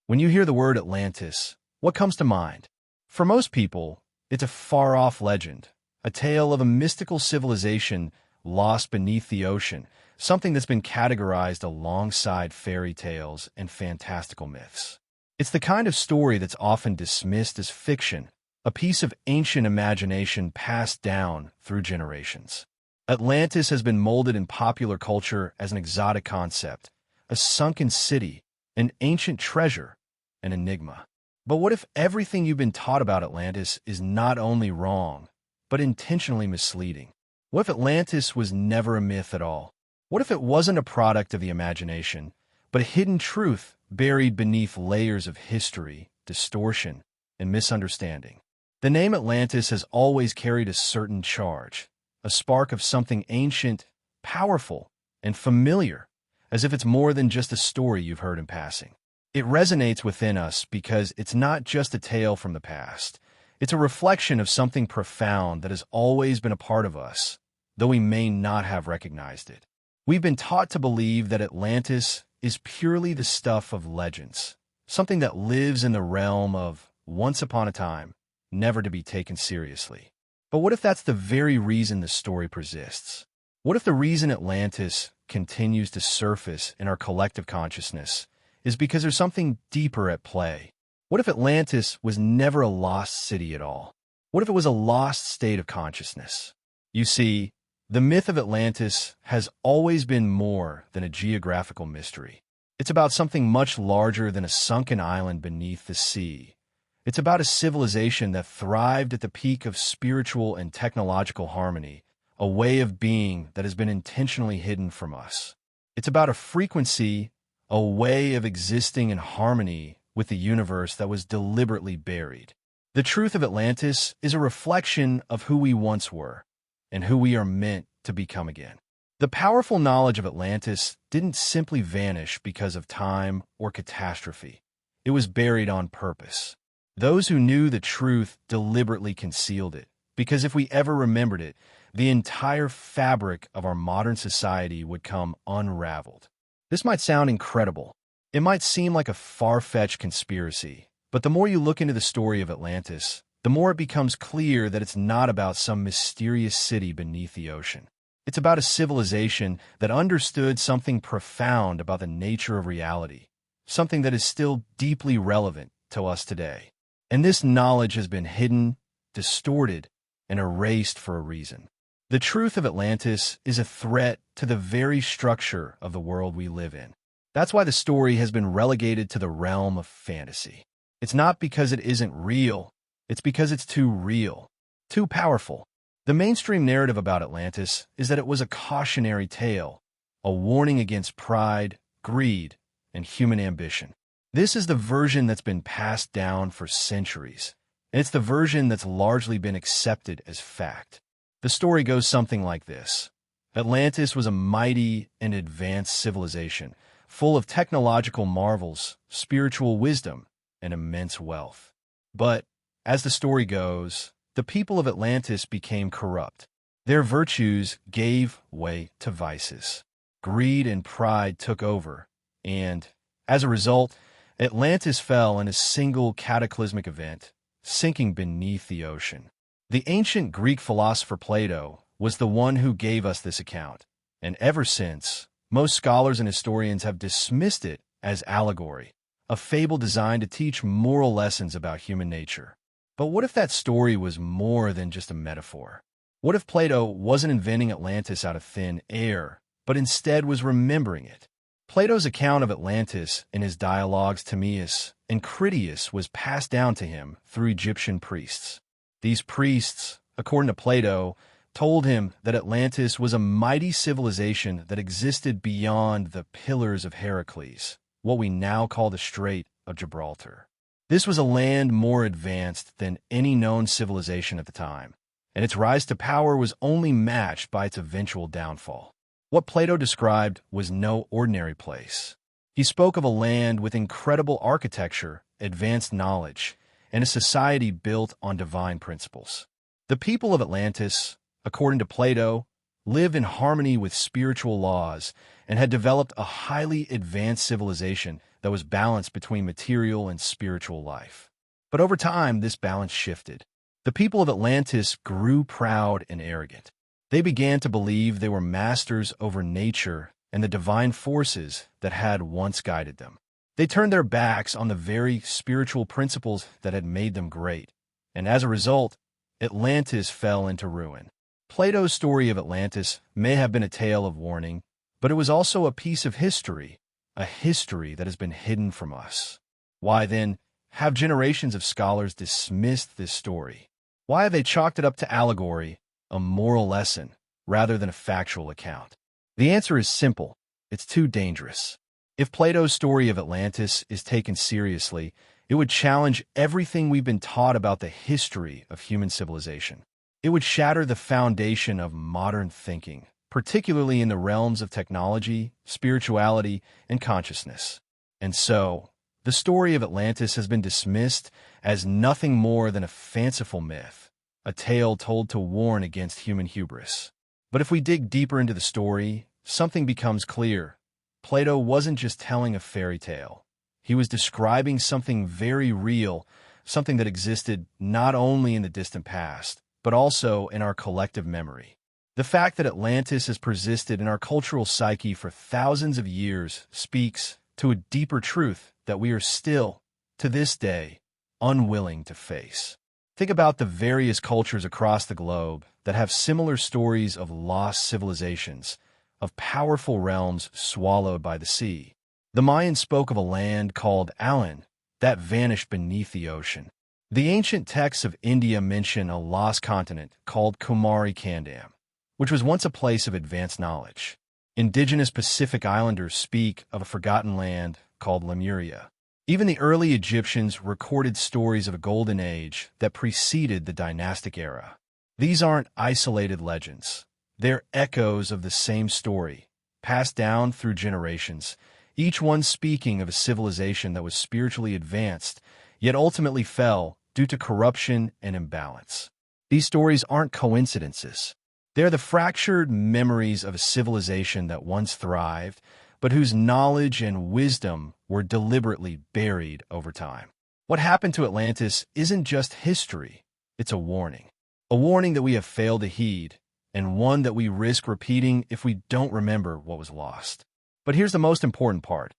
When you hear the word Atlantis, what comes to mind? For most people, it's a far-off legend, a tale of a mystical civilization lost beneath the ocean, something that's been categorized alongside fairy tales and fantastical myths. It's the kind of story that's often dismissed as fiction, a piece of ancient imagination passed down through generations. Atlantis has been molded in popular culture as an exotic concept, a sunken city, an ancient treasure, an enigma. But what if everything you've been taught about Atlantis is not only wrong, but intentionally misleading? What if Atlantis was never a myth at all? What if it wasn't a product of the imagination, but a hidden truth buried beneath layers of history, distortion, and misunderstanding? The name Atlantis has always carried a certain charge, a spark of something ancient, powerful, and familiar, as if it's more than just a story you've heard in passing. It resonates within us because it's not just a tale from the past. It's a reflection of something profound that has always been a part of us, though we may not have recognized it. We've been taught to believe that Atlantis is purely the stuff of legends, something that lives in the realm of once upon a time, never to be taken seriously. But what if that's the very reason the story persists? What if the reason Atlantis continues to surface in our collective consciousness is because there's something deeper at play? What if Atlantis was never a lost city at all? What if it was a lost state of consciousness? You see, the myth of Atlantis has always been more than a geographical mystery. It's about something much larger than a sunken island beneath the sea. It's about a civilization that thrived at the peak of spiritual and technological harmony, a way of being that has been intentionally hidden from us. It's about a frequency, a way of existing in harmony with the universe that was deliberately buried. The truth of Atlantis is a reflection of who we once were and who we are meant to become again. The powerful knowledge of Atlantis didn't simply vanish because of time or catastrophe. It was buried on purpose. Those who knew the truth deliberately concealed it, because if we ever remembered it, the entire fabric of our modern society would come unraveled. This might sound incredible. It might seem like a far-fetched conspiracy, but the more you look into the story of Atlantis, the more it becomes clear that it's not about some mysterious city beneath the ocean. It's about a civilization that understood something profound about the nature of reality, something that is still deeply relevant to us today. And this knowledge has been hidden, distorted, and erased for a reason. The truth of Atlantis is a threat to the very structure of the world we live in. That's why the story has been relegated to the realm of fantasy. It's not because it isn't real, it's because it's too real, too powerful. The mainstream narrative about Atlantis is that it was a cautionary tale, a warning against pride, greed, and human ambition. This is the version that's been passed down for centuries, and it's the version that's largely been accepted as fact. The story goes something like this. Atlantis was a mighty and advanced civilization, full of technological marvels, spiritual wisdom, and immense wealth. But, as the story goes, the people of Atlantis became corrupt. Their virtues gave way to vices. Greed and pride took over, and, as a result, Atlantis fell in a single cataclysmic event, sinking beneath the ocean. The ancient Greek philosopher Plato was the one who gave us this account, and ever since, most scholars and historians have dismissed it as allegory, a fable designed to teach moral lessons about human nature. But what if that story was more than just a metaphor? What if Plato wasn't inventing Atlantis out of thin air, but instead was remembering it? Plato's account of Atlantis in his dialogues Timaeus and Critias was passed down to him through Egyptian priests. These priests, according to Plato, told him that Atlantis was a mighty civilization that existed beyond the Pillars of Heracles, what we now call the Strait of Gibraltar. This was a land more advanced than any known civilization at the time, and its rise to power was only matched by its eventual downfall. What Plato described was no ordinary place. He spoke of a land with incredible architecture, advanced knowledge, and a society built on divine principles. The people of Atlantis, according to Plato, lived in harmony with spiritual laws and had developed a highly advanced civilization that was balanced between material and spiritual life. But over time, this balance shifted. The people of Atlantis grew proud and arrogant. They began to believe they were masters over nature and the divine forces that had once guided them. They turned their backs on the very spiritual principles that had made them great, and as a result, Atlantis fell into ruin. Plato's story of Atlantis may have been a tale of warning, but it was also a piece of history, a history that has been hidden from us. Why, then, have generations of scholars dismissed this story? Why have they chalked it up to allegory, a moral lesson, rather than a factual account? The answer is simple. It's too dangerous. If Plato's story of Atlantis is taken seriously, it would challenge everything we've been taught about the history of human civilization. It would shatter the foundation of modern thinking, particularly in the realms of technology, spirituality, and consciousness. And so, the story of Atlantis has been dismissed as nothing more than a fanciful myth, a tale told to warn against human hubris. But if we dig deeper into the story, something becomes clear. Plato wasn't just telling a fairy tale. He was describing something very real, something that existed not only in the distant past, but also in our collective memory. The fact that Atlantis has persisted in our cultural psyche for thousands of years speaks to a deeper truth that we are still, to this day, unwilling to face. Think about the various cultures across the globe that have similar stories of lost civilizations, of powerful realms swallowed by the sea. The Mayans spoke of a land called Alan that vanished beneath the ocean. The ancient texts of India mention a lost continent called Kumari Kandam, which was once a place of advanced knowledge. Indigenous Pacific Islanders speak of a forgotten land called Lemuria. Even the early Egyptians recorded stories of a golden age that preceded the dynastic era. These aren't isolated legends. They're echoes of the same story, passed down through generations, each one speaking of a civilization that was spiritually advanced, yet ultimately fell due to corruption and imbalance. These stories aren't coincidences. They're the fractured memories of a civilization that once thrived, but whose knowledge and wisdom were deliberately buried over time. What happened to Atlantis isn't just history, it's a warning that we have failed to heed, and one that we risk repeating if we don't remember what was lost. But here's the most important part.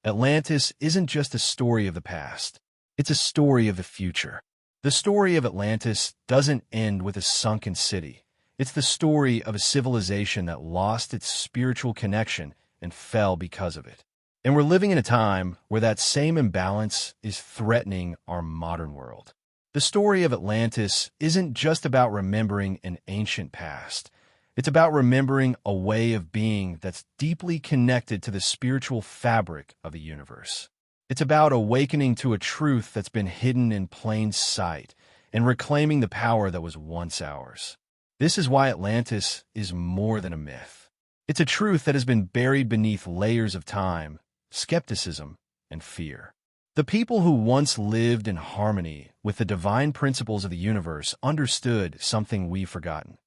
Atlantis isn't just a story of the past. It's a story of the future. The story of Atlantis doesn't end with a sunken city. It's the story of a civilization that lost its spiritual connection and fell because of it. And we're living in a time where that same imbalance is threatening our modern world. The story of Atlantis isn't just about remembering an ancient past. It's about remembering a way of being that's deeply connected to the spiritual fabric of the universe. It's about awakening to a truth that's been hidden in plain sight and reclaiming the power that was once ours. This is why Atlantis is more than a myth. It's a truth that has been buried beneath layers of time, skepticism, and fear. The people who once lived in harmony with the divine principles of the universe understood something we've forgotten.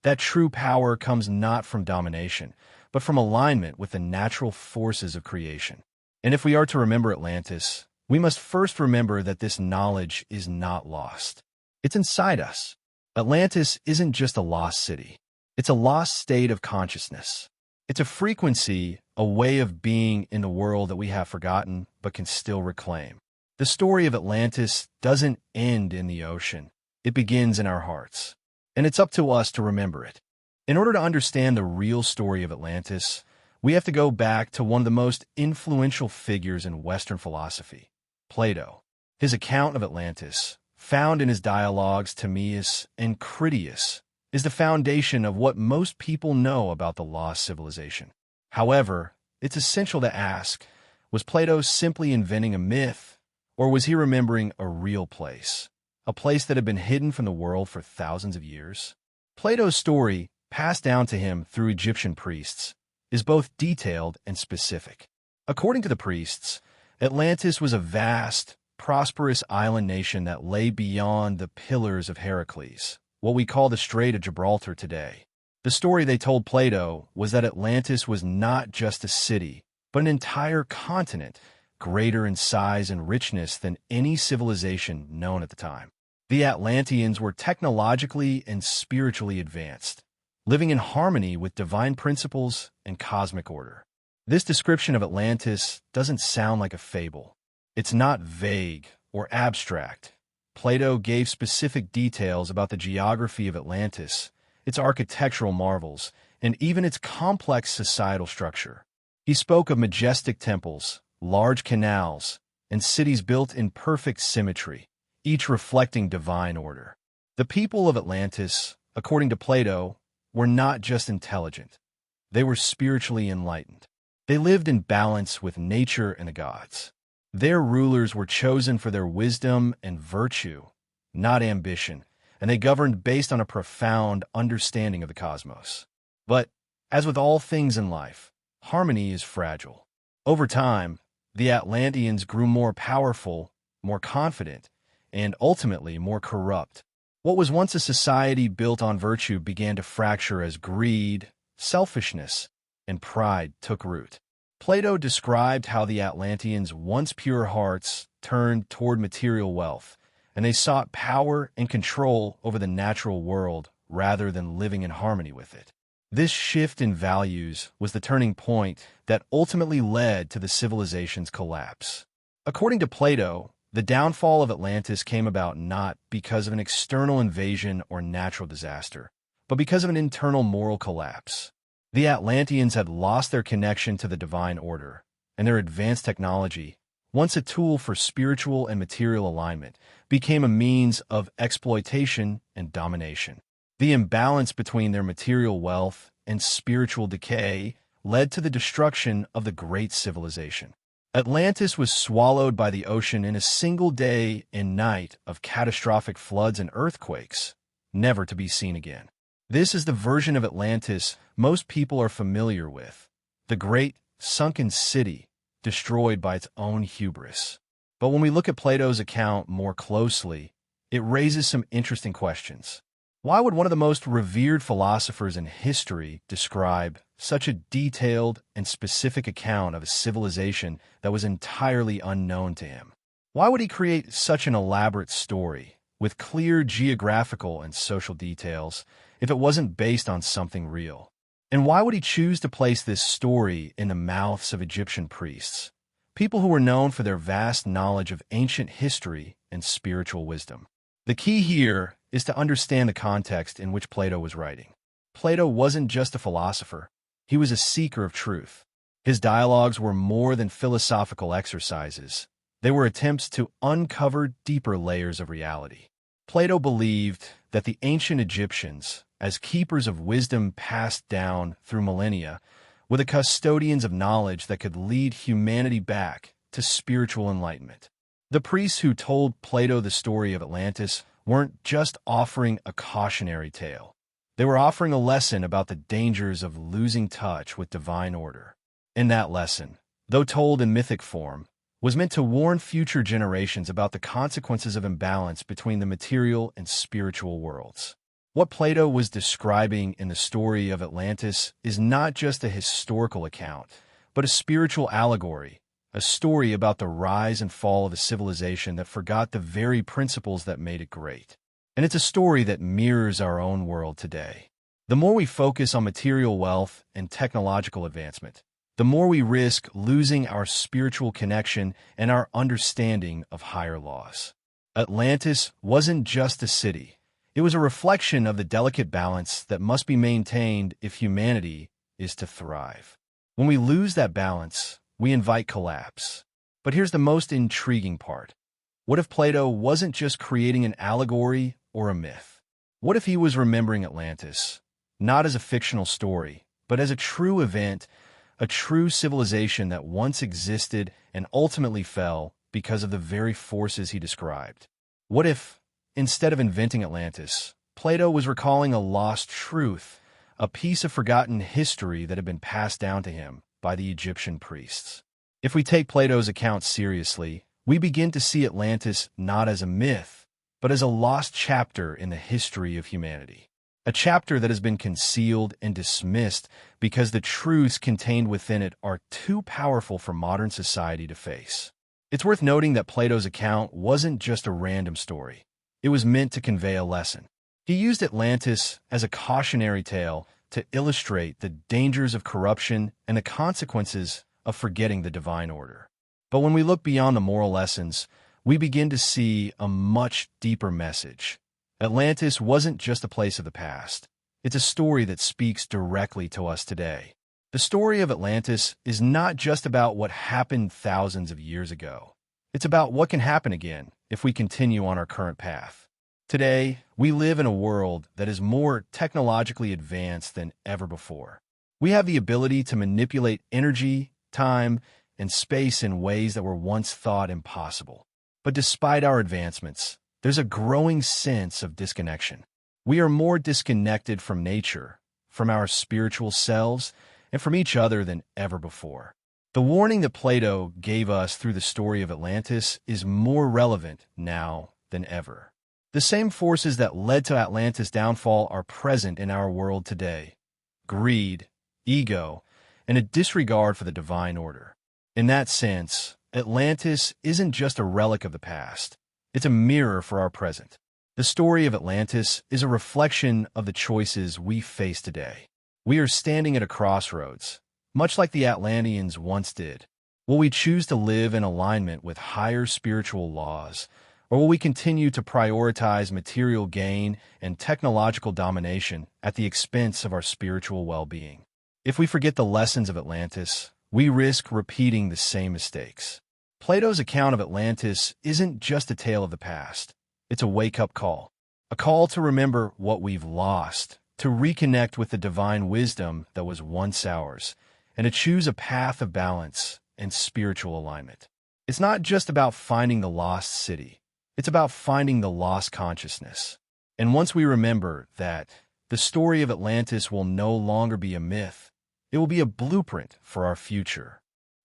That true power comes not from domination, but from alignment with the natural forces of creation. And if we are to remember Atlantis, we must first remember that this knowledge is not lost. It's inside us. Atlantis isn't just a lost city. It's a lost state of consciousness. It's a frequency, a way of being in the world that we have forgotten but can still reclaim. The story of Atlantis doesn't end in the ocean. It begins in our hearts. And it's up to us to remember it. In order to understand the real story of Atlantis, we have to go back to one of the most influential figures in Western philosophy, Plato. His account of Atlantis, found in his dialogues Timaeus and Critias, is the foundation of what most people know about the lost civilization. However, it's essential to ask, was Plato simply inventing a myth, or was he remembering a real place? A place that had been hidden from the world for thousands of years? Plato's story, passed down to him through Egyptian priests, is both detailed and specific. According to the priests, Atlantis was a vast, prosperous island nation that lay beyond the Pillars of Heracles, what we call the Strait of Gibraltar today. The story they told Plato was that Atlantis was not just a city, but an entire continent greater in size and richness than any civilization known at the time. The Atlanteans were technologically and spiritually advanced, living in harmony with divine principles and cosmic order. This description of Atlantis doesn't sound like a fable. It's not vague or abstract. Plato gave specific details about the geography of Atlantis, its architectural marvels, and even its complex societal structure. He spoke of majestic temples, large canals, and cities built in perfect symmetry, each reflecting divine order. The people of Atlantis, according to Plato, were not just intelligent. They were spiritually enlightened. They lived in balance with nature and the gods. Their rulers were chosen for their wisdom and virtue, not ambition, and they governed based on a profound understanding of the cosmos. But, as with all things in life, harmony is fragile. Over time, the Atlanteans grew more powerful, more confident, and ultimately more corrupt. What was once a society built on virtue began to fracture as greed, selfishness, and pride took root. Plato described how the Atlanteans' once pure hearts turned toward material wealth, and they sought power and control over the natural world rather than living in harmony with it. This shift in values was the turning point that ultimately led to the civilization's collapse. According to Plato, the downfall of Atlantis came about not because of an external invasion or natural disaster, but because of an internal moral collapse. The Atlanteans had lost their connection to the divine order, and their advanced technology, once a tool for spiritual and material alignment, became a means of exploitation and domination. The imbalance between their material wealth and spiritual decay led to the destruction of the great civilization. Atlantis was swallowed by the ocean in a single day and night of catastrophic floods and earthquakes, never to be seen again. This is the version of Atlantis most people are familiar with, the great sunken city destroyed by its own hubris. But when we look at Plato's account more closely, it raises some interesting questions. Why would one of the most revered philosophers in history describe such a detailed and specific account of a civilization that was entirely unknown to him? Why would he create such an elaborate story with clear geographical and social details if it wasn't based on something real? And why would he choose to place this story in the mouths of Egyptian priests, people who were known for their vast knowledge of ancient history and spiritual wisdom? The key here is to understand the context in which Plato was writing. Plato wasn't just a philosopher. He was a seeker of truth. His dialogues were more than philosophical exercises. They were attempts to uncover deeper layers of reality. Plato believed that the ancient Egyptians, as keepers of wisdom passed down through millennia, were the custodians of knowledge that could lead humanity back to spiritual enlightenment. The priests who told Plato the story of Atlantis weren't just offering a cautionary tale. They were offering a lesson about the dangers of losing touch with divine order. And that lesson, though told in mythic form, was meant to warn future generations about the consequences of imbalance between the material and spiritual worlds. What Plato was describing in the story of Atlantis is not just a historical account, but a spiritual allegory, a story about the rise and fall of a civilization that forgot the very principles that made it great. And it's a story that mirrors our own world today. The more we focus on material wealth and technological advancement, the more we risk losing our spiritual connection and our understanding of higher laws. Atlantis wasn't just a city. It was a reflection of the delicate balance that must be maintained if humanity is to thrive. When we lose that balance, we invite collapse. But here's the most intriguing part. What if Plato wasn't just creating an allegory or a myth? What if he was remembering Atlantis, not as a fictional story, but as a true event, a true civilization that once existed and ultimately fell because of the very forces he described? What if, instead of inventing Atlantis, Plato was recalling a lost truth, a piece of forgotten history that had been passed down to him by the Egyptian priests? If we take Plato's account seriously, we begin to see Atlantis not as a myth, but as a lost chapter in the history of humanity. a chapter that has been concealed and dismissed because the truths contained within it are too powerful for modern society to face. It's worth noting that Plato's account wasn't just a random story. It was meant to convey a lesson. He used Atlantis as a cautionary tale to illustrate the dangers of corruption and the consequences of forgetting the divine order. But when we look beyond the moral lessons, we begin to see a much deeper message. Atlantis wasn't just a place of the past. It's a story that speaks directly to us today. The story of Atlantis is not just about what happened thousands of years ago. It's about what can happen again if we continue on our current path. Today, we live in a world that is more technologically advanced than ever before. We have the ability to manipulate energy, time, and space in ways that were once thought impossible. But despite our advancements, there's a growing sense of disconnection. We are more disconnected from nature, from our spiritual selves, and from each other than ever before. The warning that Plato gave us through the story of Atlantis is more relevant now than ever. The same forces that led to Atlantis' downfall are present in our world today: greed, ego, and a disregard for the divine order. In that sense, Atlantis isn't just a relic of the past. It's a mirror for our present. The story of Atlantis is a reflection of the choices we face today. We are standing at a crossroads, much like the Atlanteans once did. Will we choose to live in alignment with higher spiritual laws, or will we continue to prioritize material gain and technological domination at the expense of our spiritual well-being? If we forget the lessons of Atlantis, we risk repeating the same mistakes. Plato's account of Atlantis isn't just a tale of the past. It's a wake-up call. A call to remember what we've lost, to reconnect with the divine wisdom that was once ours, and to choose a path of balance and spiritual alignment. It's not just about finding the lost city. It's about finding the lost consciousness. And once we remember that the story of Atlantis will no longer be a myth, it will be a blueprint for our future.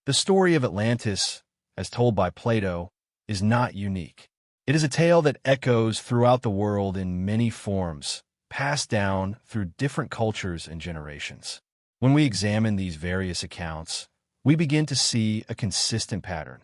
The story of Atlantis, as told by Plato, is not unique. It is a tale that echoes throughout the world in many forms, passed down through different cultures and generations. When we examine these various accounts, we begin to see a consistent pattern,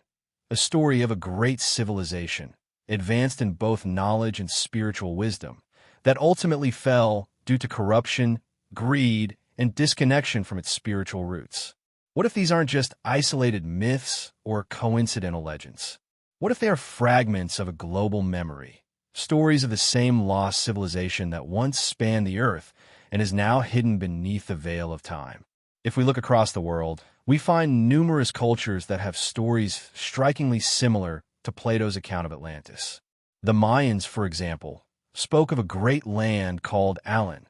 a story of a great civilization, advanced in both knowledge and spiritual wisdom, that ultimately fell due to corruption, greed, and disconnection from its spiritual roots. What if these aren't just isolated myths or coincidental legends? What if they are fragments of a global memory, stories of the same lost civilization that once spanned the earth and is now hidden beneath the veil of time? If we look across the world, we find numerous cultures that have stories strikingly similar to Plato's account of Atlantis. The Mayans, for example, spoke of a great land called Alan,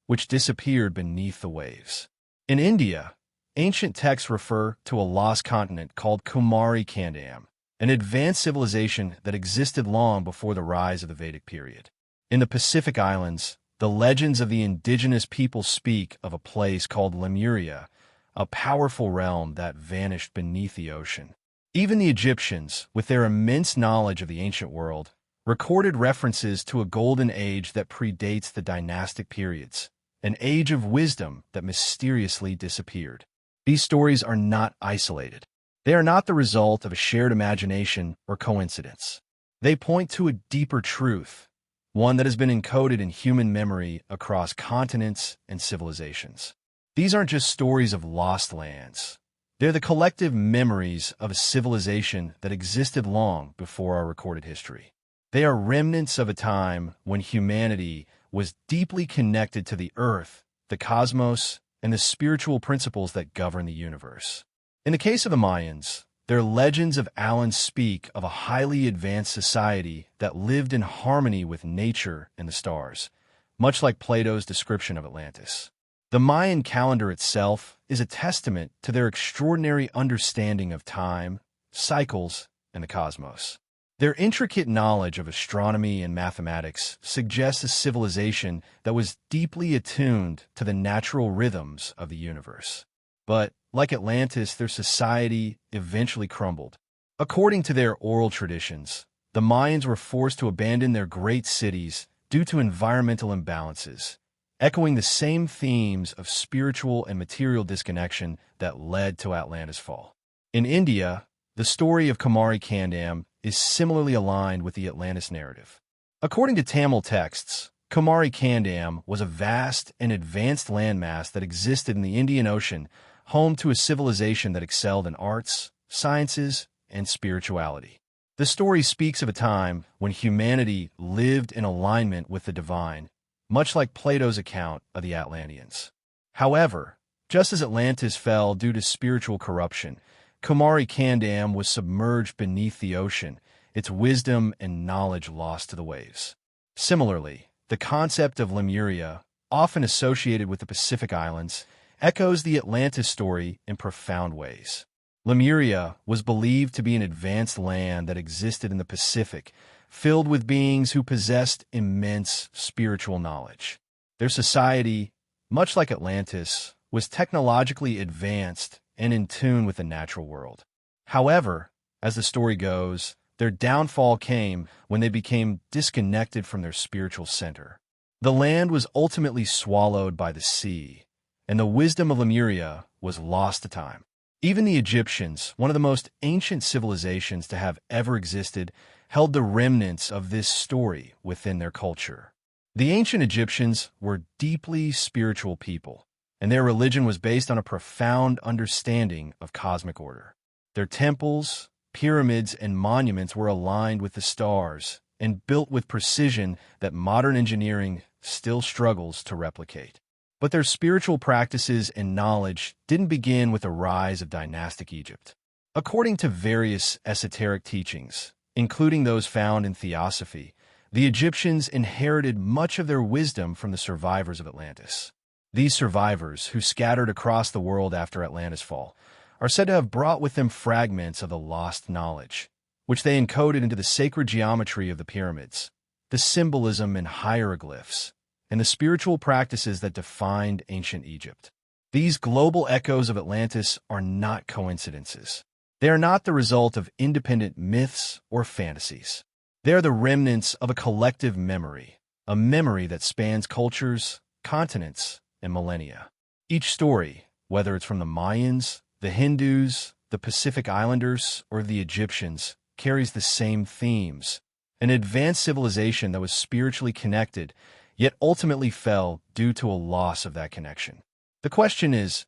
which disappeared beneath the waves. In India, ancient texts refer to a lost continent called Kumari Kandam, an advanced civilization that existed long before the rise of the Vedic period. In the Pacific Islands, the legends of the indigenous people speak of a place called Lemuria, a powerful realm that vanished beneath the ocean. Even the Egyptians, with their immense knowledge of the ancient world, recorded references to a golden age that predates the dynastic periods, an age of wisdom that mysteriously disappeared. These stories are not isolated. They are not the result of a shared imagination or coincidence. They point to a deeper truth, one that has been encoded in human memory across continents and civilizations. These aren't just stories of lost lands. They're the collective memories of a civilization that existed long before our recorded history. They are remnants of a time when humanity was deeply connected to the earth, the cosmos, and the spiritual principles that govern the universe. In the case of the Mayans, their legends of Alan speak of a highly advanced society that lived in harmony with nature and the stars, much like Plato's description of Atlantis. The Mayan calendar itself is a testament to their extraordinary understanding of time, cycles, and the cosmos. Their intricate knowledge of astronomy and mathematics suggests a civilization that was deeply attuned to the natural rhythms of the universe. But, like Atlantis, their society eventually crumbled. According to their oral traditions, the Mayans were forced to abandon their great cities due to environmental imbalances, echoing the same themes of spiritual and material disconnection that led to Atlantis' fall. In India, the story of Kumari Kandam is similarly aligned with the Atlantis narrative. According to Tamil texts, Kumari Kandam was a vast and advanced landmass that existed in the Indian Ocean, home to a civilization that excelled in arts, sciences, and spirituality. The story speaks of a time when humanity lived in alignment with the divine, much like Plato's account of the Atlanteans. However, just as Atlantis fell due to spiritual corruption, Kumari Kandam was submerged beneath the ocean, its wisdom and knowledge lost to the waves. Similarly, the concept of Lemuria, often associated with the Pacific Islands, echoes the Atlantis story in profound ways. Lemuria was believed to be an advanced land that existed in the Pacific, filled with beings who possessed immense spiritual knowledge. Their society, much like Atlantis, was technologically advanced and in tune with the natural world. However, as the story goes, their downfall came when they became disconnected from their spiritual center. The land was ultimately swallowed by the sea, and the wisdom of Lemuria was lost to time. Even the Egyptians, one of the most ancient civilizations to have ever existed, held the remnants of this story within their culture. The ancient Egyptians were deeply spiritual people, and their religion was based on a profound understanding of cosmic order. Their temples, pyramids, and monuments were aligned with the stars and built with precision that modern engineering still struggles to replicate. But their spiritual practices and knowledge didn't begin with the rise of dynastic Egypt. According to various esoteric teachings, including those found in Theosophy, the Egyptians inherited much of their wisdom from the survivors of Atlantis. These survivors, who scattered across the world after Atlantis' fall, are said to have brought with them fragments of the lost knowledge, which they encoded into the sacred geometry of the pyramids, the symbolism and hieroglyphs, and the spiritual practices that defined ancient Egypt. These global echoes of Atlantis are not coincidences. They are not the result of independent myths or fantasies. They are the remnants of a collective memory, a memory that spans cultures, continents, and millennia. Each story, whether it's from the Mayans, the Hindus, the Pacific Islanders, or the Egyptians, carries the same themes: an advanced civilization that was spiritually connected, yet ultimately fell due to a loss of that connection. The question is,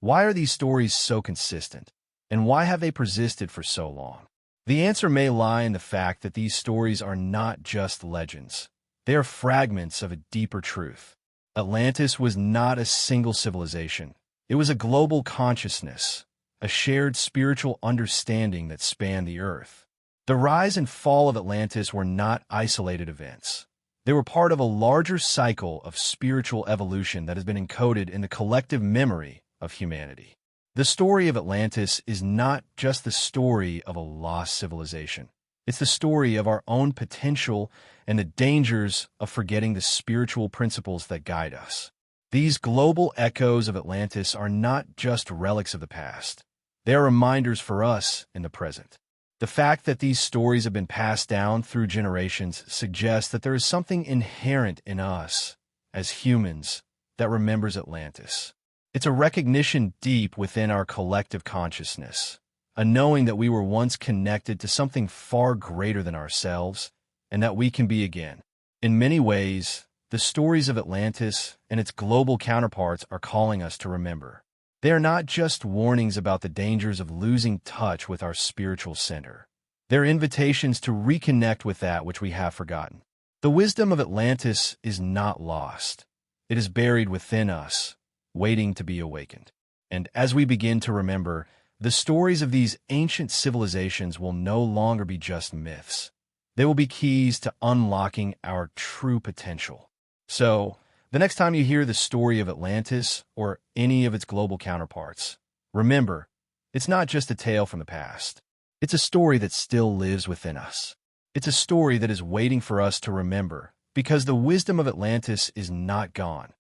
why are these stories so consistent, and why have they persisted for so long? The answer may lie in the fact that these stories are not just legends. They are fragments of a deeper truth. Atlantis was not a single civilization. It was a global consciousness, a shared spiritual understanding that spanned the earth. The rise and fall of Atlantis were not isolated events. They were part of a larger cycle of spiritual evolution that has been encoded in the collective memory of humanity. The story of Atlantis is not just the story of a lost civilization. It's the story of our own potential and the dangers of forgetting the spiritual principles that guide us. These global echoes of Atlantis are not just relics of the past. They are reminders for us in the present. The fact that these stories have been passed down through generations suggests that there is something inherent in us, as humans, that remembers Atlantis. It's a recognition deep within our collective consciousness, a knowing that we were once connected to something far greater than ourselves, and that we can be again. In many ways, the stories of Atlantis and its global counterparts are calling us to remember. They are not just warnings about the dangers of losing touch with our spiritual center. They're invitations to reconnect with that which we have forgotten. The wisdom of Atlantis is not lost. It is buried within us, waiting to be awakened. And as we begin to remember, the stories of these ancient civilizations will no longer be just myths. They will be keys to unlocking our true potential. So, the next time you hear the story of Atlantis or any of its global counterparts, remember, it's not just a tale from the past. It's a story that still lives within us. It's a story that is waiting for us to remember, because the wisdom of Atlantis is not gone.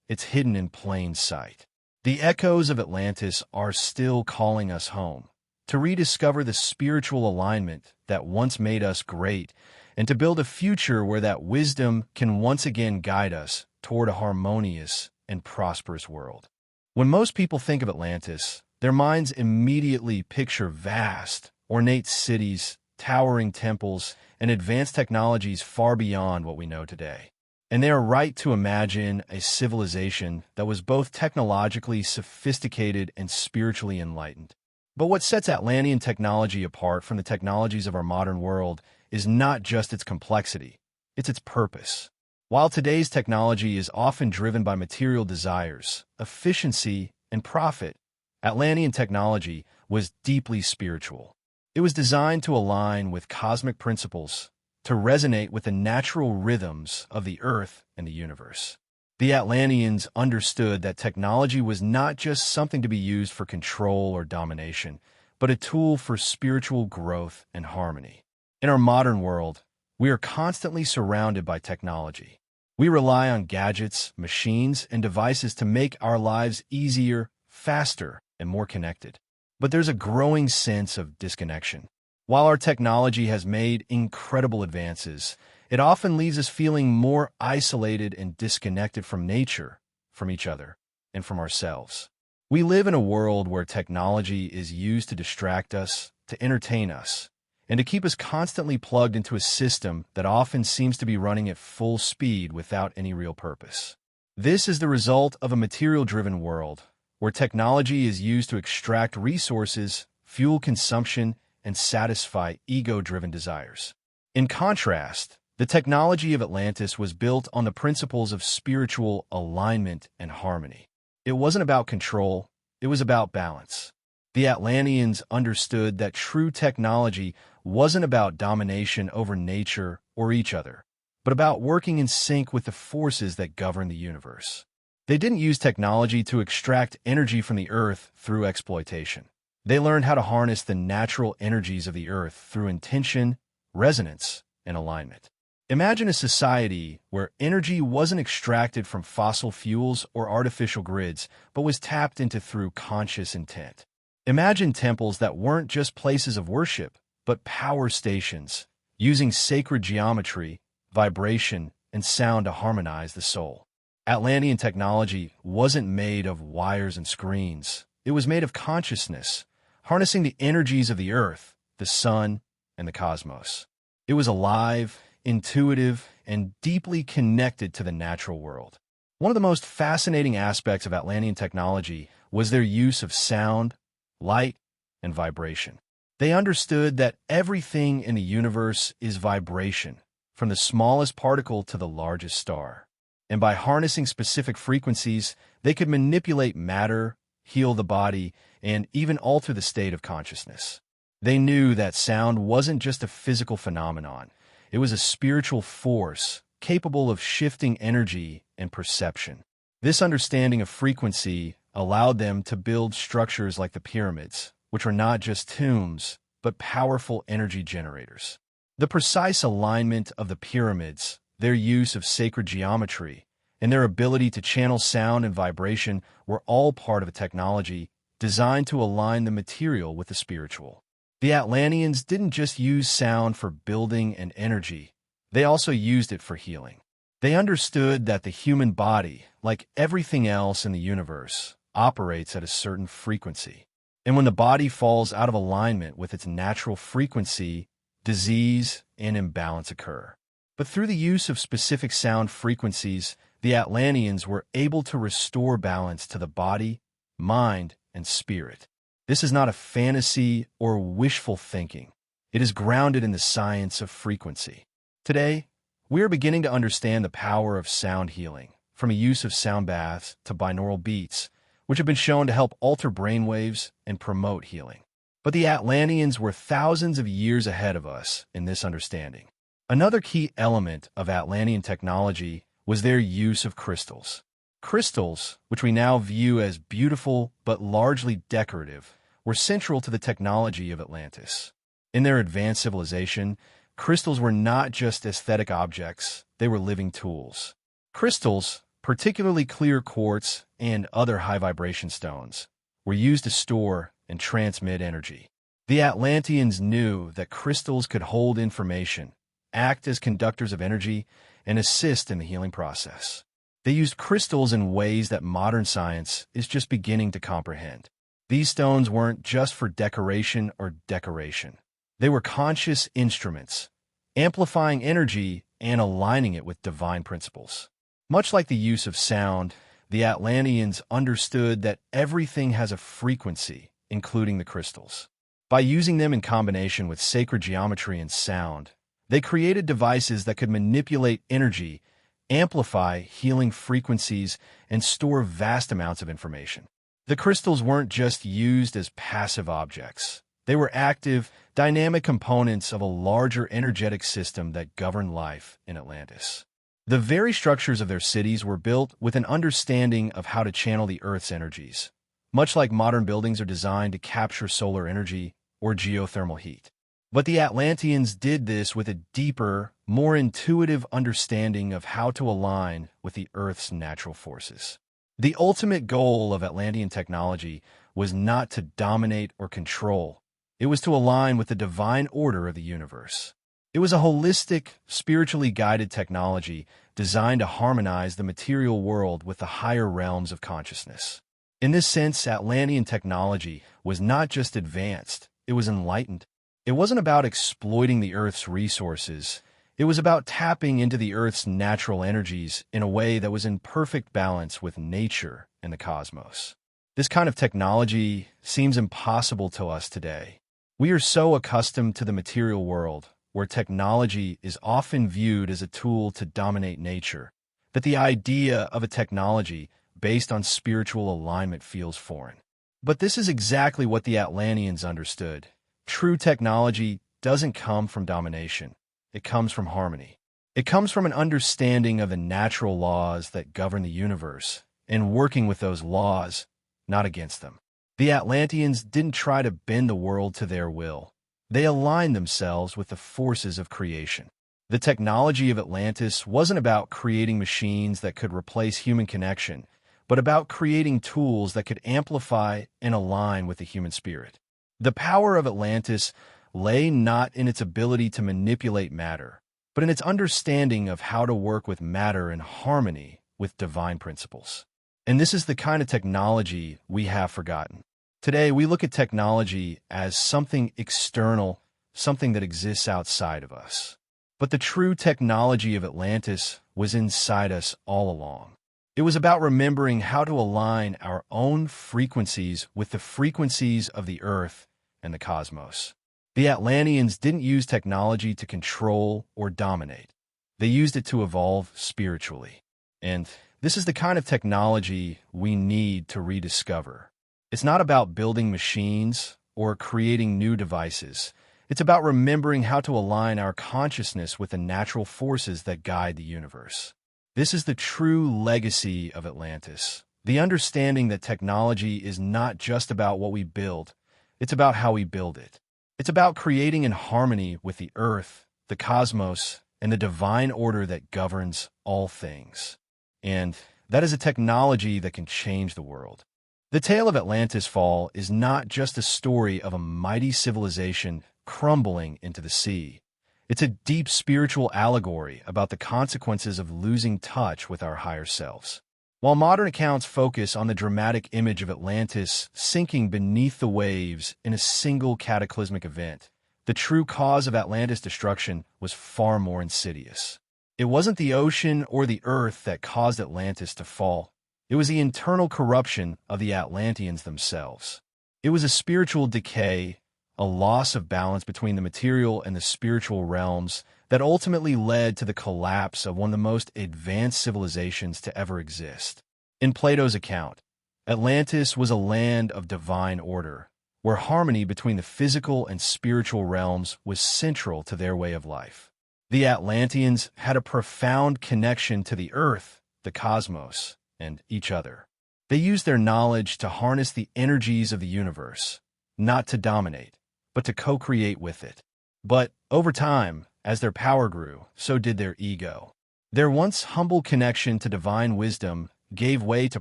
It's hidden in plain sight. The echoes of Atlantis are still calling us home, to rediscover the spiritual alignment that once made us great, and to build a future where that wisdom can once again guide us toward a harmonious and prosperous world. When most people think of Atlantis, their minds immediately picture vast, ornate cities, towering temples, and advanced technologies far beyond what we know today. And they are right to imagine a civilization that was both technologically sophisticated and spiritually enlightened. But what sets Atlantean technology apart from the technologies of our modern world is not just its complexity, it's its purpose. While today's technology is often driven by material desires, efficiency, and profit, Atlantean technology was deeply spiritual. It was designed to align with cosmic principles, to resonate with the natural rhythms of the Earth and the universe. The Atlanteans understood that technology was not just something to be used for control or domination, but a tool for spiritual growth and harmony. In our modern world, we are constantly surrounded by technology. We rely on gadgets, machines, and devices to make our lives easier, faster, and more connected. But there's a growing sense of disconnection. While our technology has made incredible advances, it often leaves us feeling more isolated and disconnected from nature, from each other, and from ourselves. We live in a world where technology is used to distract us, to entertain us, and to keep us constantly plugged into a system that often seems to be running at full speed without any real purpose. This is the result of a material-driven world, where technology is used to extract resources, fuel consumption, and satisfy ego-driven desires. In contrast, the technology of Atlantis was built on the principles of spiritual alignment and harmony. It wasn't about control, it was about balance. The Atlanteans understood that true technology wasn't about domination over nature or each other, but about working in sync with the forces that govern the universe. They didn't use technology to extract energy from the Earth through exploitation. They learned how to harness the natural energies of the Earth through intention, resonance, and alignment. Imagine a society where energy wasn't extracted from fossil fuels or artificial grids, but was tapped into through conscious intent. Imagine temples that weren't just places of worship, but power stations, using sacred geometry, vibration, and sound to harmonize the soul. Atlantean technology wasn't made of wires and screens. It was made of consciousness, harnessing the energies of the Earth, the sun, and the cosmos. It was alive, intuitive, and deeply connected to the natural world. One of the most fascinating aspects of Atlantean technology was their use of sound, light, and vibration. They understood that everything in the universe is vibration, from the smallest particle to the largest star. And by harnessing specific frequencies, they could manipulate matter, heal the body, and even alter the state of consciousness. They knew that sound wasn't just a physical phenomenon. It was a spiritual force capable of shifting energy and perception. This understanding of frequency allowed them to build structures like the pyramids, which were not just tombs, but powerful energy generators. The precise alignment of the pyramids, their use of sacred geometry, and their ability to channel sound and vibration were all part of a technology designed to align the material with the spiritual. The Atlanteans didn't just use sound for building and energy, they also used it for healing. They understood that the human body, like everything else in the universe, operates at a certain frequency. And when the body falls out of alignment with its natural frequency, disease and imbalance occur. But through the use of specific sound frequencies, the Atlanteans were able to restore balance to the body, mind, and spirit. This is not a fantasy or wishful thinking. It is grounded in the science of frequency. Today, we are beginning to understand the power of sound healing, from a use of sound baths to binaural beats, which have been shown to help alter brainwaves and promote healing. But the Atlanteans were thousands of years ahead of us in this understanding. Another key element of Atlantean technology was their use of crystals. Crystals, which we now view as beautiful but largely decorative, were central to the technology of Atlantis. In their advanced civilization, crystals were not just aesthetic objects, they were living tools. Crystals, particularly clear quartz and other high-vibration stones, were used to store and transmit energy. The Atlanteans knew that crystals could hold information, act as conductors of energy, and assist in the healing process. They used crystals in ways that modern science is just beginning to comprehend. These stones weren't just for decoration or decoration. They were conscious instruments, amplifying energy and aligning it with divine principles. Much like the use of sound, the Atlanteans understood that everything has a frequency, including the crystals. By using them in combination with sacred geometry and sound, they created devices that could manipulate energy, amplify healing frequencies, and store vast amounts of information. The crystals weren't just used as passive objects. They were active, dynamic components of a larger energetic system that governed life in Atlantis. The very structures of their cities were built with an understanding of how to channel the Earth's energies, much like modern buildings are designed to capture solar energy or geothermal heat. But the Atlanteans did this with a deeper, more intuitive understanding of how to align with the Earth's natural forces. The ultimate goal of Atlantean technology was not to dominate or control. It was to align with the divine order of the universe. It was a holistic, spiritually guided technology designed to harmonize the material world with the higher realms of consciousness. In this sense, Atlantean technology was not just advanced, it was enlightened. It wasn't about exploiting the Earth's resources. It was about tapping into the Earth's natural energies in a way that was in perfect balance with nature and the cosmos. This kind of technology seems impossible to us today. We are so accustomed to the material world, where technology is often viewed as a tool to dominate nature, that the idea of a technology based on spiritual alignment feels foreign. But this is exactly what the Atlanteans understood. True technology doesn't come from domination. It comes from harmony. It comes from an understanding of the natural laws that govern the universe and working with those laws, not against them. The Atlanteans didn't try to bend the world to their will. They aligned themselves with the forces of creation. The technology of Atlantis wasn't about creating machines that could replace human connection, but about creating tools that could amplify and align with the human spirit. The power of Atlantis lay not in its ability to manipulate matter, but in its understanding of how to work with matter in harmony with divine principles. And this is the kind of technology we have forgotten. Today, we look at technology as something external, something that exists outside of us. But the true technology of Atlantis was inside us all along. It was about remembering how to align our own frequencies with the frequencies of the Earth and the cosmos. The Atlanteans didn't use technology to control or dominate. They used it to evolve spiritually. And this is the kind of technology we need to rediscover. It's not about building machines or creating new devices. It's about remembering how to align our consciousness with the natural forces that guide the universe. This is the true legacy of Atlantis, the understanding that technology is not just about what we build, it's about how we build it. It's about creating in harmony with the Earth, the cosmos, and the divine order that governs all things. And that is a technology that can change the world. The tale of Atlantis' fall is not just a story of a mighty civilization crumbling into the sea. It's a deep spiritual allegory about the consequences of losing touch with our higher selves. While modern accounts focus on the dramatic image of Atlantis sinking beneath the waves in a single cataclysmic event, the true cause of Atlantis' destruction was far more insidious. It wasn't the ocean or the earth that caused Atlantis to fall. It was the internal corruption of the Atlanteans themselves. It was a spiritual decay, a loss of balance between the material and the spiritual realms that ultimately led to the collapse of one of the most advanced civilizations to ever exist. In Plato's account, Atlantis was a land of divine order, where harmony between the physical and spiritual realms was central to their way of life. The Atlanteans had a profound connection to the earth, the cosmos, and each other. They used their knowledge to harness the energies of the universe, not to dominate, but to co-create with it. But over time, as their power grew, so did their ego. Their once humble connection to divine wisdom gave way to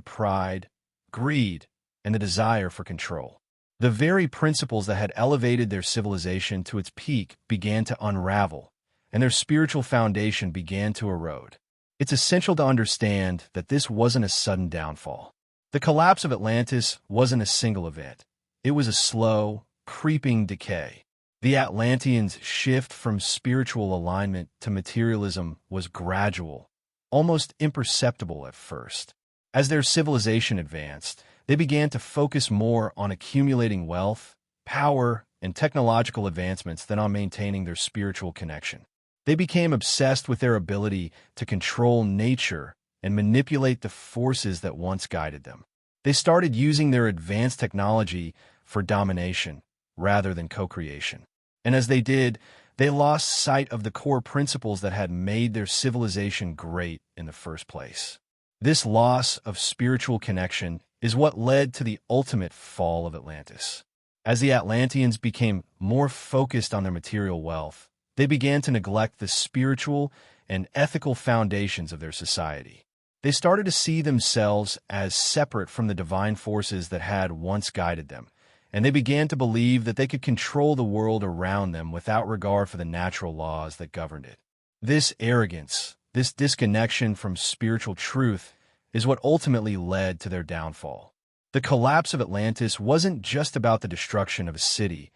pride, greed, and the desire for control. The very principles that had elevated their civilization to its peak began to unravel, and their spiritual foundation began to erode. It's essential to understand that this wasn't a sudden downfall. The collapse of Atlantis wasn't a single event. It was a slow, creeping decay. The Atlanteans' shift from spiritual alignment to materialism was gradual, almost imperceptible at first. As their civilization advanced, they began to focus more on accumulating wealth, power, and technological advancements than on maintaining their spiritual connection. They became obsessed with their ability to control nature and manipulate the forces that once guided them. They started using their advanced technology for domination rather than co-creation. And as they did, they lost sight of the core principles that had made their civilization great in the first place. This loss of spiritual connection is what led to the ultimate fall of Atlantis. As the Atlanteans became more focused on their material wealth, they began to neglect the spiritual and ethical foundations of their society. They started to see themselves as separate from the divine forces that had once guided them, and they began to believe that they could control the world around them without regard for the natural laws that governed it. This arrogance, this disconnection from spiritual truth, is what ultimately led to their downfall. The collapse of Atlantis wasn't just about the destruction of a city.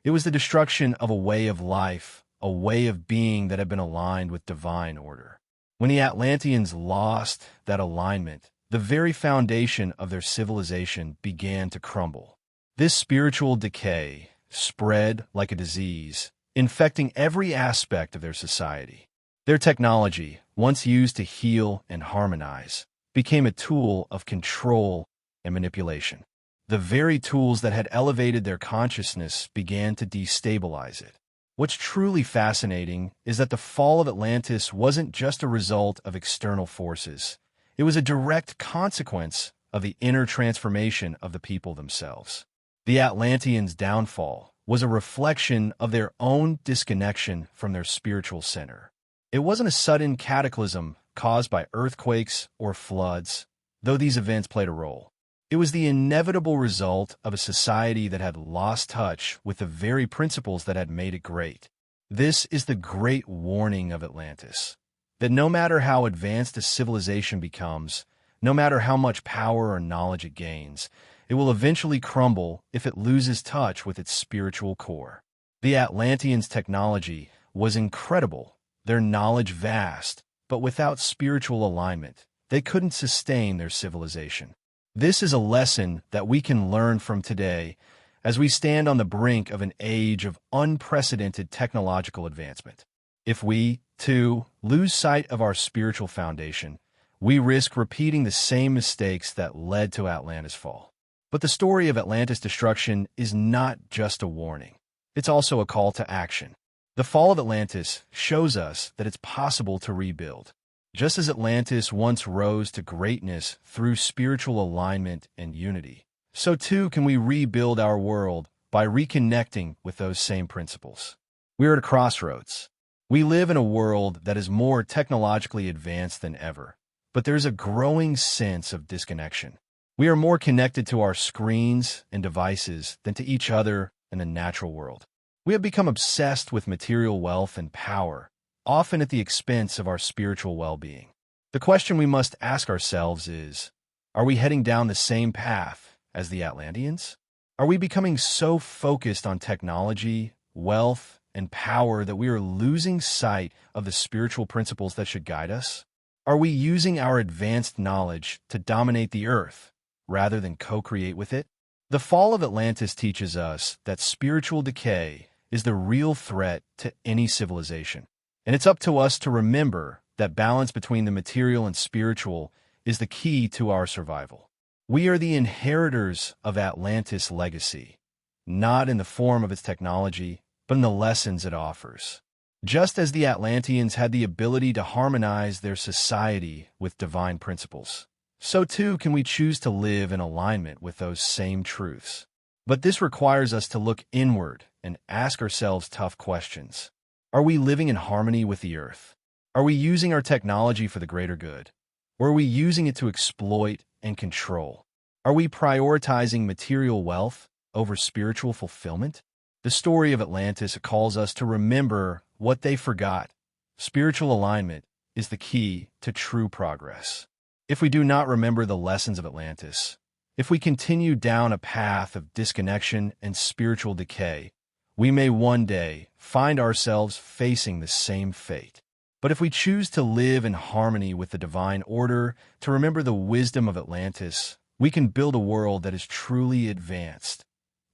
It was the destruction of a way of life, a way of being that had been aligned with divine order. When the Atlanteans lost that alignment, the very foundation of their civilization began to crumble. This spiritual decay spread like a disease, infecting every aspect of their society. Their technology, once used to heal and harmonize, became a tool of control and manipulation. The very tools that had elevated their consciousness began to destabilize it. What's truly fascinating is that the fall of Atlantis wasn't just a result of external forces. It was a direct consequence of the inner transformation of the people themselves. The Atlanteans' downfall was a reflection of their own disconnection from their spiritual center. It wasn't a sudden cataclysm caused by earthquakes or floods, though these events played a role. It was the inevitable result of a society that had lost touch with the very principles that had made it great. This is the great warning of Atlantis, that no matter how advanced a civilization becomes, no matter how much power or knowledge it gains, it will eventually crumble if it loses touch with its spiritual core. The Atlanteans' technology was incredible, their knowledge vast, but without spiritual alignment, they couldn't sustain their civilization. This is a lesson that we can learn from today as we stand on the brink of an age of unprecedented technological advancement. If we, too, lose sight of our spiritual foundation, we risk repeating the same mistakes that led to Atlantis' fall. But the story of Atlantis' destruction is not just a warning. It's also a call to action. The fall of Atlantis shows us that it's possible to rebuild. Just as Atlantis once rose to greatness through spiritual alignment and unity, so too can we rebuild our world by reconnecting with those same principles. We are at a crossroads. We live in a world that is more technologically advanced than ever, but there's a growing sense of disconnection. We are more connected to our screens and devices than to each other and the natural world. We have become obsessed with material wealth and power, often at the expense of our spiritual well-being. The question we must ask ourselves is, are we heading down the same path as the Atlanteans? Are we becoming so focused on technology, wealth, and power that we are losing sight of the spiritual principles that should guide us? Are we using our advanced knowledge to dominate the earth rather than co-create with it? The fall of Atlantis teaches us that spiritual decay is the real threat to any civilization. And it's up to us to remember that balance between the material and spiritual is the key to our survival. We are the inheritors of Atlantis' legacy, not in the form of its technology, but in the lessons it offers. Just as the Atlanteans had the ability to harmonize their society with divine principles, so too can we choose to live in alignment with those same truths. But this requires us to look inward and ask ourselves tough questions. Are we living in harmony with the earth? Are we using our technology for the greater good? Or are we using it to exploit and control? Are we prioritizing material wealth over spiritual fulfillment? The story of Atlantis calls us to remember what they forgot: spiritual alignment, is the key to true progress. If we do not remember the lessons of Atlantis, if we continue down a path of disconnection and spiritual decay, we may one day find ourselves facing the same fate. But if we choose to live in harmony with the divine order, to remember the wisdom of Atlantis, we can build a world that is truly advanced,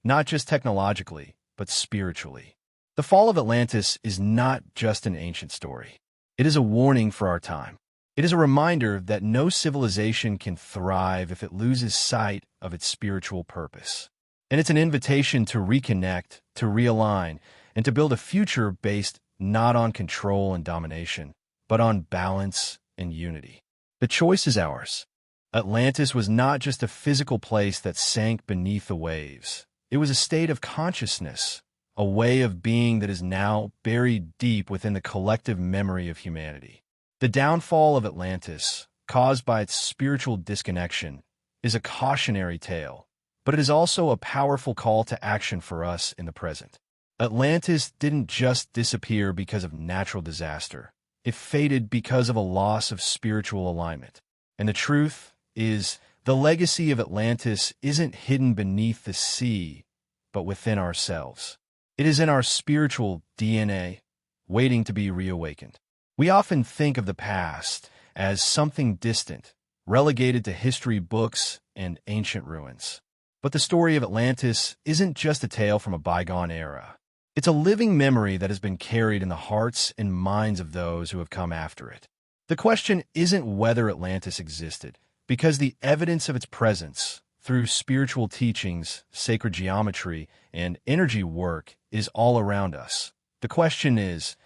not just technologically, but spiritually. The fall of Atlantis is not just an ancient story. It is a warning for our time. It is a reminder that no civilization can thrive if it loses sight of its spiritual purpose. And it's an invitation to reconnect, to realign, and to build a future based not on control and domination, but on balance and unity. The choice is ours. Atlantis was not just a physical place that sank beneath the waves. It was a state of consciousness, a way of being that is now buried deep within the collective memory of humanity. The downfall of Atlantis, caused by its spiritual disconnection, is a cautionary tale, but it is also a powerful call to action for us in the present. Atlantis didn't just disappear because of natural disaster. It faded because of a loss of spiritual alignment. And the truth is, the legacy of Atlantis isn't hidden beneath the sea, but within ourselves. It is in our spiritual DNA, waiting to be reawakened. We often think of the past as something distant, relegated to history books and ancient ruins. But the story of Atlantis isn't just a tale from a bygone era. It's a living memory that has been carried in the hearts and minds of those who have come after it. The question isn't whether Atlantis existed, because the evidence of its presence, through spiritual teachings, sacred geometry, and energy work, is all around us. The question is,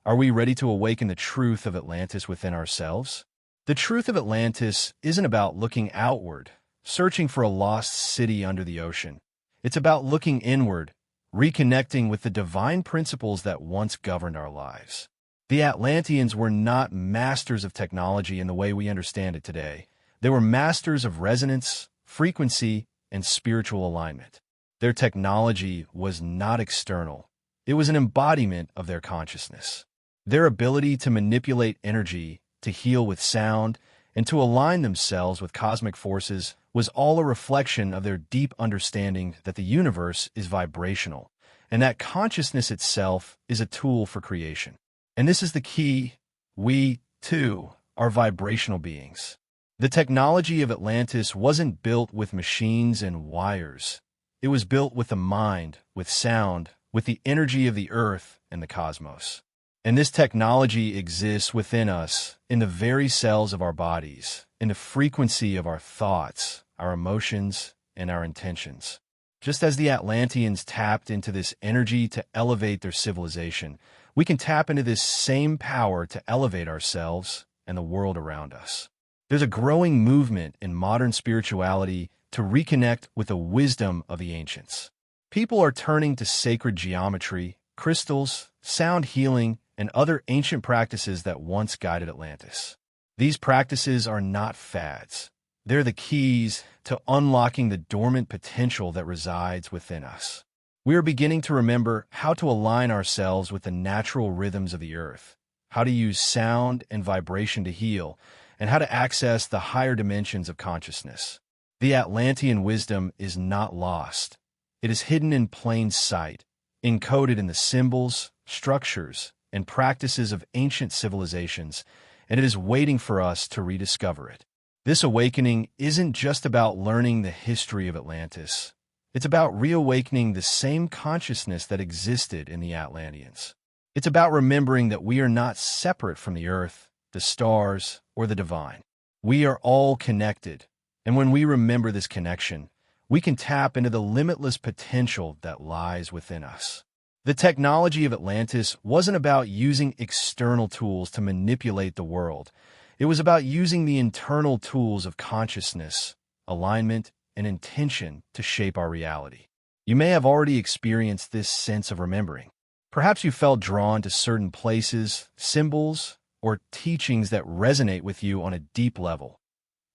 are we ready to awaken the truth of Atlantis within ourselves? The truth of Atlantis isn't about looking outward, searching for a lost city under the ocean. It's about looking inward, reconnecting with the divine principles that once governed our lives. The Atlanteans were not masters of technology in the way we understand it today. They were masters of resonance, frequency, and spiritual alignment. Their technology was not external. It was an embodiment of their consciousness. Their ability to manipulate energy, to heal with sound, and to align themselves with cosmic forces was all a reflection of their deep understanding that the universe is vibrational, and that consciousness itself is a tool for creation. And this is the key: we, too, are vibrational beings. The technology of Atlantis wasn't built with machines and wires. It was built with the mind, with sound, with the energy of the earth and the cosmos. And this technology exists within us, in the very cells of our bodies, in the frequency of our thoughts, our emotions, and our intentions. Just as the Atlanteans tapped into this energy to elevate their civilization, we can tap into this same power to elevate ourselves and the world around us. There's a growing movement in modern spirituality to reconnect with the wisdom of the ancients. People are turning to sacred geometry, crystals, sound healing, and other ancient practices that once guided Atlantis. These practices are not fads. They're the keys to unlocking the dormant potential that resides within us. We are beginning to remember how to align ourselves with the natural rhythms of the earth, how to use sound and vibration to heal, and how to access the higher dimensions of consciousness. The Atlantean wisdom is not lost. It is hidden in plain sight, encoded in the symbols, structures, and practices of ancient civilizations, and it is waiting for us to rediscover it. This awakening isn't just about learning the history of Atlantis. It's about reawakening the same consciousness that existed in the Atlanteans. It's about remembering that we are not separate from the earth, the stars, or the divine. We are all connected, and when we remember this connection, we can tap into the limitless potential that lies within us. The technology of Atlantis wasn't about using external tools to manipulate the world. It was about using the internal tools of consciousness, alignment, and intention to shape our reality. You may have already experienced this sense of remembering. Perhaps you felt drawn to certain places, symbols, or teachings that resonate with you on a deep level,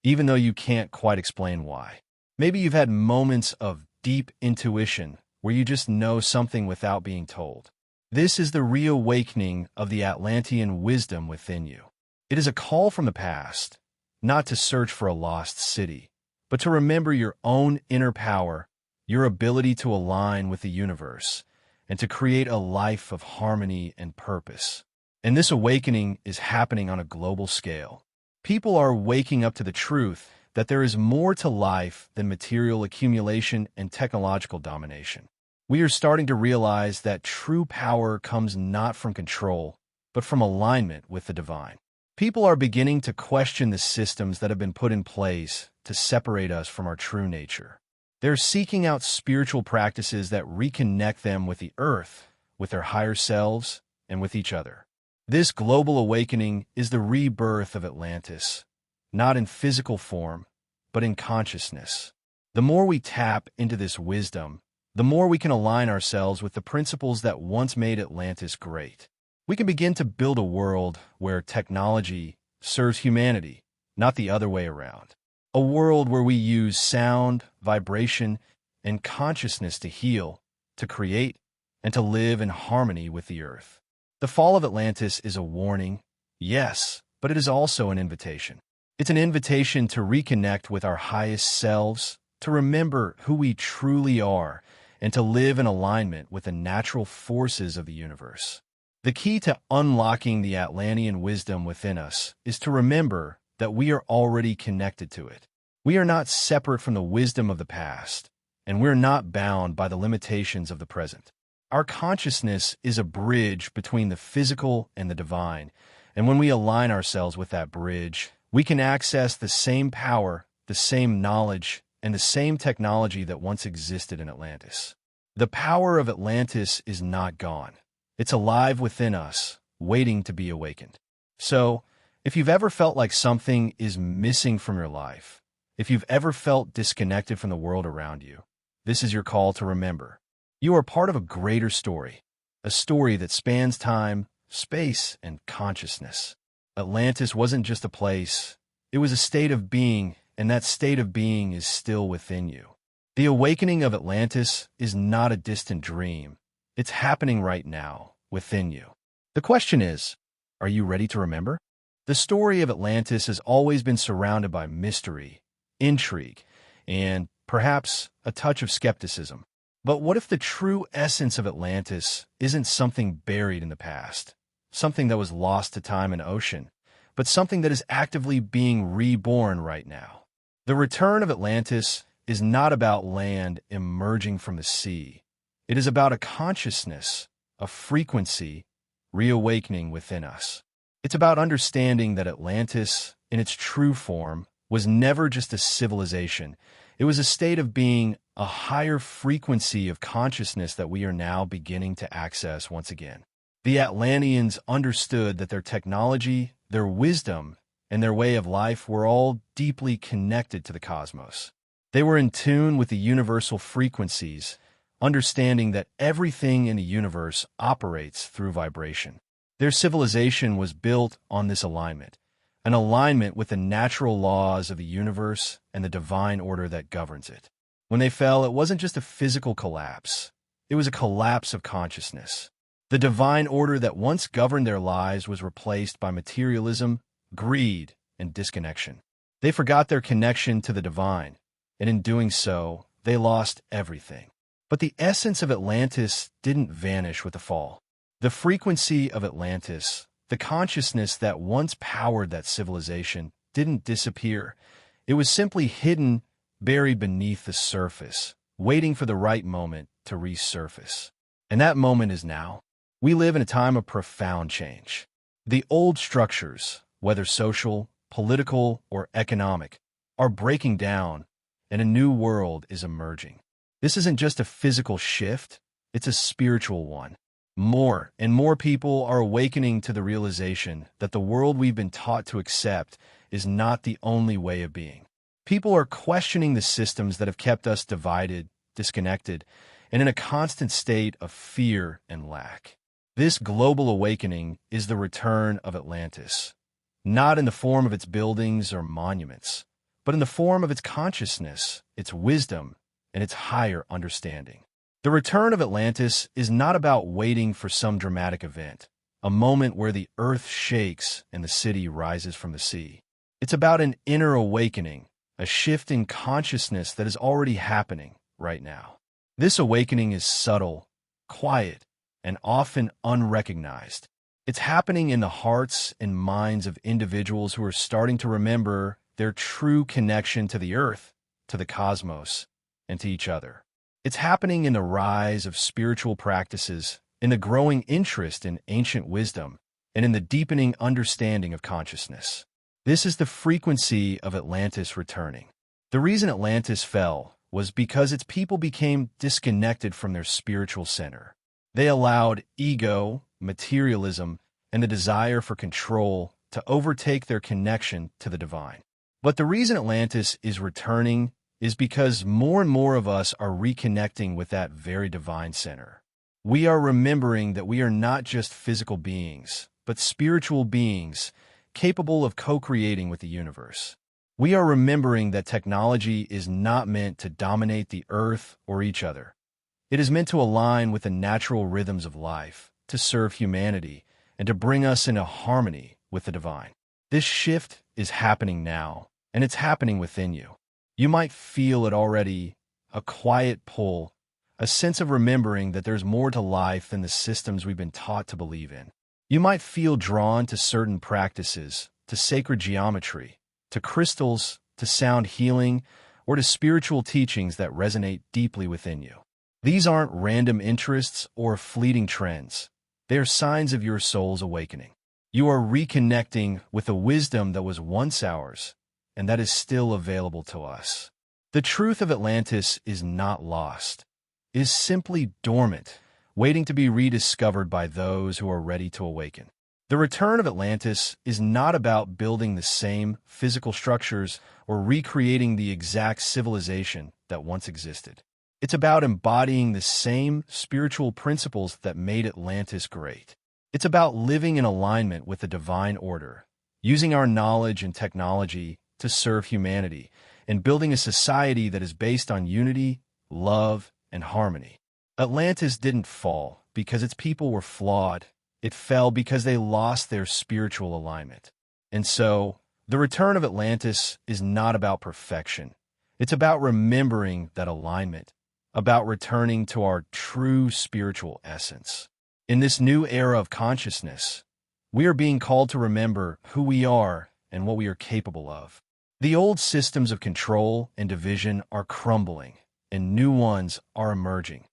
even though you can't quite explain why. Maybe you've had moments of deep intuition where you just know something without being told. This is the reawakening of the Atlantean wisdom within you. It is a call from the past, not to search for a lost city, but to remember your own inner power, your ability to align with the universe, and to create a life of harmony and purpose. And this awakening is happening on a global scale. People are waking up to the truth that there is more to life than material accumulation and technological domination. We are starting to realize that true power comes not from control, but from alignment with the divine. People are beginning to question the systems that have been put in place to separate us from our true nature. They're seeking out spiritual practices that reconnect them with the earth, with their higher selves, and with each other. This global awakening is the rebirth of Atlantis, not in physical form, but in consciousness. The more we tap into this wisdom, the more we can align ourselves with the principles that once made Atlantis great. We can begin to build a world where technology serves humanity, not the other way around. A world where we use sound, vibration, and consciousness to heal, to create, and to live in harmony with the earth. The fall of Atlantis is a warning, yes, but it is also an invitation. It's an invitation to reconnect with our highest selves, to remember who we truly are, and to live in alignment with the natural forces of the universe. The key to unlocking the Atlantean wisdom within us is to remember that we are already connected to it. We are not separate from the wisdom of the past, and we're not bound by the limitations of the present. Our consciousness is a bridge between the physical and the divine, and when we align ourselves with that bridge, we can access the same power, the same knowledge, and the same technology that once existed in Atlantis. The power of Atlantis is not gone. It's alive within us, waiting to be awakened. So, if you've ever felt like something is missing from your life, if you've ever felt disconnected from the world around you, this is your call to remember. You are part of a greater story, a story that spans time, space, and consciousness. Atlantis wasn't just a place, it was a state of being, and that state of being is still within you. The awakening of Atlantis is not a distant dream. It's happening right now, within you. The question is, are you ready to remember? The story of Atlantis has always been surrounded by mystery, intrigue, and perhaps a touch of skepticism. But what if the true essence of Atlantis isn't something buried in the past, something that was lost to time and ocean, but something that is actively being reborn right now? The return of Atlantis is not about land emerging from the sea. It is about a consciousness, a frequency, reawakening within us. It's about understanding that Atlantis, in its true form, was never just a civilization. It was a state of being, a higher frequency of consciousness that we are now beginning to access once again. The Atlanteans understood that their technology, their wisdom, and their way of life were all deeply connected to the cosmos. They were in tune with the universal frequencies, understanding that everything in the universe operates through vibration. Their civilization was built on this alignment, an alignment with the natural laws of the universe and the divine order that governs it. When they fell, it wasn't just a physical collapse. It was a collapse of consciousness. The divine order that once governed their lives was replaced by materialism, greed, and disconnection. They forgot their connection to the divine, and in doing so, they lost everything. But the essence of Atlantis didn't vanish with the fall. The frequency of Atlantis, the consciousness that once powered that civilization, didn't disappear. It was simply hidden, buried beneath the surface, waiting for the right moment to resurface. And that moment is now. We live in a time of profound change. The old structures, whether social, political, or economic, are breaking down, and a new world is emerging. This isn't just a physical shift, it's a spiritual one. More and more people are awakening to the realization that the world we've been taught to accept is not the only way of being. People are questioning the systems that have kept us divided, disconnected, and in a constant state of fear and lack. This global awakening is the return of Atlantis, not in the form of its buildings or monuments, but in the form of its consciousness, its wisdom, and its higher understanding. The return of Atlantis is not about waiting for some dramatic event, a moment where the earth shakes and the city rises from the sea. It's about an inner awakening, a shift in consciousness that is already happening right now. This awakening is subtle, quiet, and often unrecognized. It's happening in the hearts and minds of individuals who are starting to remember their true connection to the earth, to the cosmos, and to each other. It's happening in the rise of spiritual practices, in the growing interest in ancient wisdom, and in the deepening understanding of consciousness. This is the frequency of Atlantis returning. The reason Atlantis fell was because its people became disconnected from their spiritual center. They allowed ego, materialism, and the desire for control to overtake their connection to the divine. But the reason Atlantis is returning is because more and more of us are reconnecting with that very divine center. We are remembering that we are not just physical beings, but spiritual beings capable of co-creating with the universe. We are remembering that technology is not meant to dominate the earth or each other. It is meant to align with the natural rhythms of life, to serve humanity, and to bring us into harmony with the divine. This shift is happening now, and it's happening within you. You might feel it already, a quiet pull, a sense of remembering that there's more to life than the systems we've been taught to believe in. You might feel drawn to certain practices, to sacred geometry, to crystals, to sound healing, or to spiritual teachings that resonate deeply within you. These aren't random interests or fleeting trends. They are signs of your soul's awakening. You are reconnecting with a wisdom that was once ours, and that is still available to us. The truth of Atlantis is not lost. It is simply dormant, waiting to be rediscovered by those who are ready to awaken. The return of Atlantis is not about building the same physical structures or recreating the exact civilization that once existed. It's about embodying the same spiritual principles that made Atlantis great. It's about living in alignment with the divine order, using our knowledge and technology to serve humanity, and building a society that is based on unity, love, and harmony. Atlantis didn't fall because its people were flawed. It fell because they lost their spiritual alignment. And so, the return of Atlantis is not about perfection. It's about remembering that alignment, about returning to our true spiritual essence. In this new era of consciousness, we are being called to remember who we are and what we are capable of. The old systems of control and division are crumbling, and new ones are emerging.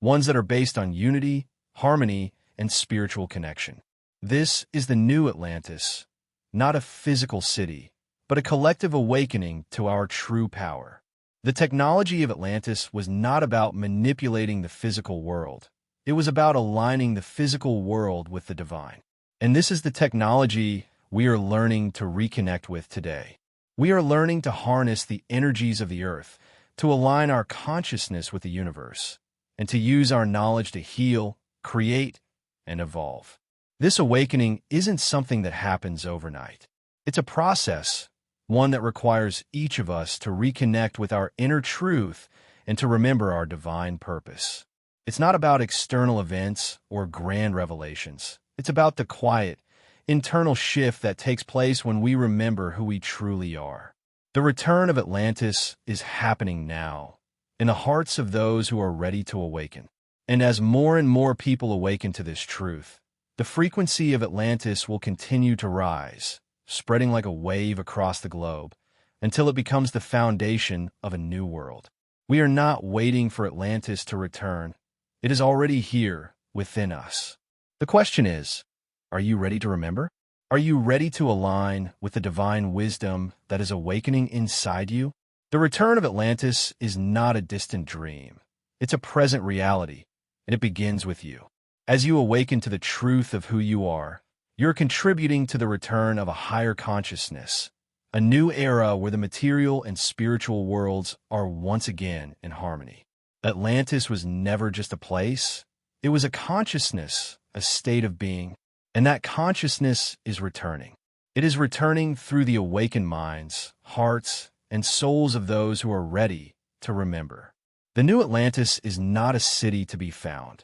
Ones that are based on unity, harmony, and spiritual connection. This is the new Atlantis, not a physical city, but a collective awakening to our true power. The technology of Atlantis was not about manipulating the physical world. It was about aligning the physical world with the divine. And this is the technology we are learning to reconnect with today. We are learning to harness the energies of the earth, to align our consciousness with the universe, and to use our knowledge to heal, create, and evolve. This awakening isn't something that happens overnight. It's a process, one that requires each of us to reconnect with our inner truth and to remember our divine purpose. It's not about external events or grand revelations. It's about the quiet, internal shift that takes place when we remember who we truly are. The return of Atlantis is happening now, in the hearts of those who are ready to awaken. And as more and more people awaken to this truth, the frequency of Atlantis will continue to rise, spreading like a wave across the globe, until it becomes the foundation of a new world. We are not waiting for Atlantis to return. It is already here, within us. The question is, are you ready to remember? Are you ready to align with the divine wisdom that is awakening inside you? The return of Atlantis is not a distant dream. It's a present reality, and it begins with you. As you awaken to the truth of who you are, you're contributing to the return of a higher consciousness, a new era where the material and spiritual worlds are once again in harmony. Atlantis was never just a place. It was a consciousness, a state of being, and that consciousness is returning. It is returning through the awakened minds, hearts, and souls of those who are ready to remember. The new Atlantis is not a city to be found.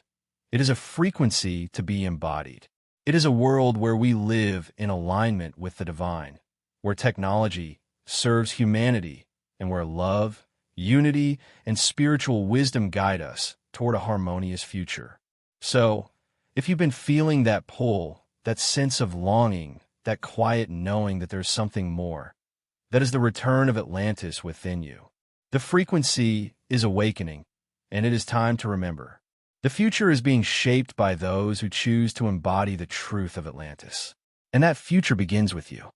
It is a frequency to be embodied. It is a world where we live in alignment with the divine, where technology serves humanity, and where love, unity, and spiritual wisdom guide us toward a harmonious future. So, if you've been feeling that pull, that sense of longing, that quiet knowing that there's something more, that is the return of Atlantis within you. The frequency is awakening, and it is time to remember. The future is being shaped by those who choose to embody the truth of Atlantis. And that future begins with you.